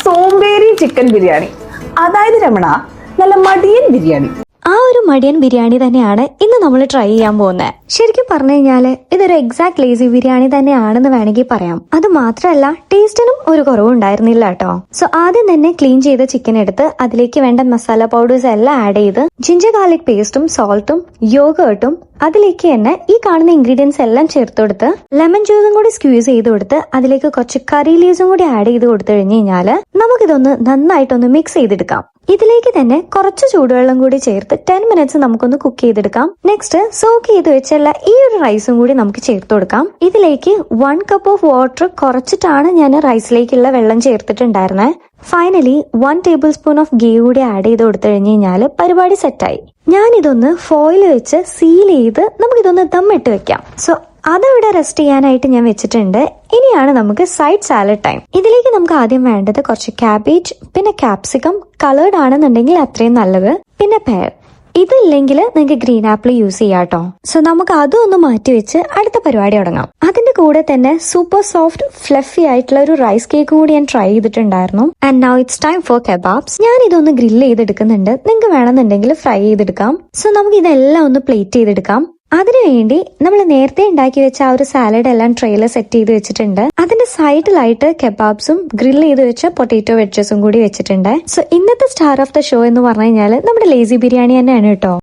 സോംബേരി chicken biryani, അതായത് രമണ നല്ല മടിയൻ ബിരിയാണി. ആ ഒരു മടിയൻ ബിരിയാണി തന്നെയാണ് ഇന്ന് നമ്മൾ ട്രൈ ചെയ്യാൻ പോകുന്നത്. ശരിക്കും പറഞ്ഞു കഴിഞ്ഞാല് ഇതൊരു എക്സാക്ട് ലേസി ബിരിയാണി തന്നെയാണെന്ന് വേണമെങ്കിൽ പറയാം. അത് മാത്രമല്ല ടേസ്റ്റിനും ഒരു കുറവും ഉണ്ടായിരുന്നില്ല കേട്ടോ. സോ ആദ്യം തന്നെ ക്ലീൻ ചെയ്ത ചിക്കൻ എടുത്ത് അതിലേക്ക് വേണ്ട മസാല പൗഡേഴ്സ് എല്ലാം ആഡ് ചെയ്ത് ജിഞ്ചർ ഗാർലിക് പേസ്റ്റും സോൾട്ടും യോഗേർട്ടും അതിലേക്ക് തന്നെ ഈ കാണുന്ന ഇൻഗ്രീഡിയൻസ് എല്ലാം ചേർത്ത് കൊടുത്ത് ലെമൺ ജ്യൂസും കൂടി സ്ക്യൂസ് ചെയ്ത് കൊടുത്ത് അതിലേക്ക് കുറച്ച് കറി ലീവ്സും കൂടി ആഡ് ചെയ്ത് കൊടുത്തു കഴിഞ്ഞ് കഴിഞ്ഞാല് നമുക്കിതൊന്ന് നന്നായിട്ടൊന്ന് മിക്സ് ചെയ്തെടുക്കാം. ഇതിലേക്ക് തന്നെ കുറച്ച് ചൂടുവെള്ളം കൂടി ചേർത്ത് 10 മിനിറ്റ്സ് നമുക്കൊന്ന് കുക്ക് ചെയ്തെടുക്കാം. നെക്സ്റ്റ് സോക്ക് ചെയ്ത് വെച്ചുള്ള ഈ ഒരു റൈസും കൂടി നമുക്ക് ചേർത്ത് കൊടുക്കാം. ഇതിലേക്ക് 1 കപ്പ് ഓഫ് വാട്ടർ കുറച്ചിട്ടാണ് ഞാൻ റൈസിലേക്കുള്ള വെള്ളം ചേർത്തിട്ടുണ്ടായിരുന്നത്. Finally 1 tablespoon of ghee കൂടി ആഡ് ചെയ്ത് കൊടുത്തു കഴിഞ്ഞ് കഴിഞ്ഞാൽ പരിപാടി സെറ്റായി. ഞാനിതൊന്ന് ഫോയിൽ വെച്ച് സീൽ ചെയ്ത് നമുക്കിതൊന്ന് ദമ്മിട്ട് വെക്കാം. സോ അതവിടെ റെസ്റ്റ് ചെയ്യാനായിട്ട് ഞാൻ വെച്ചിട്ടുണ്ട്. ഇനിയാണ് നമുക്ക് സൈഡ് സാലഡ് ടൈം. ഇതിലേക്ക് നമുക്ക് ആദ്യം വേണ്ടത് കുറച്ച് ക്യാബേജ്, പിന്നെ ക്യാപ്സിക്കം, കളേർഡ് ആണെന്നുണ്ടെങ്കിൽ അത്രയും നല്ലത്, പിന്നെ പെയർ. ഇതില്ലെങ്കിൽ നിങ്ങൾക്ക് ഗ്രീൻ ആപ്പിൾ യൂസ് ചെയ്യാം കേട്ടോ. സോ നമുക്ക് അതും ഒന്ന് മാറ്റി വെച്ച് അടുത്ത പരിപാടി തുടങ്ങാം. അതിന്റെ കൂടെ തന്നെ സൂപ്പർ സോഫ്റ്റ് ഫ്ലഫി ആയിട്ടുള്ള ഒരു റൈസ് കേക്ക് കൂടി ഞാൻ ട്രൈ ചെയ്തിട്ടുണ്ടായിരുന്നു. And now it's time for kebabs. ഞാൻ ഇതൊന്ന് ഗ്രില്ല് ചെയ്തെടുക്കുന്നുണ്ട്. നിങ്ങൾക്ക് വേണമെന്നുണ്ടെങ്കിൽ ഫ്രൈ ചെയ്തെടുക്കാം. സോ നമുക്ക് ഇതെല്ലാം ഒന്ന് പ്ലേറ്റ് ചെയ്തെടുക്കാം. അതിനുവേണ്ടി നമ്മൾ നേരത്തെ ഉണ്ടാക്കി വെച്ച ആ ഒരു സാലഡ് എല്ലാം ട്രെയിൽ സെറ്റ് ചെയ്ത് വെച്ചിട്ടുണ്ട്. അതിന്റെ സൈഡിലായിട്ട് കെബാബ്സും ഗ്രിൽ ചെയ്ത് വെച്ച പൊട്ടാറ്റോ വെഡ്ജസും കൂടി വെച്ചിട്ടുണ്ട്. സോ ഇന്നത്തെ സ്റ്റാർ ഓഫ് ദ ഷോ എന്ന് പറഞ്ഞു കഴിഞ്ഞാൽ നമ്മുടെ ലേസി ബിരിയാണി തന്നെയാണ് കേട്ടോ.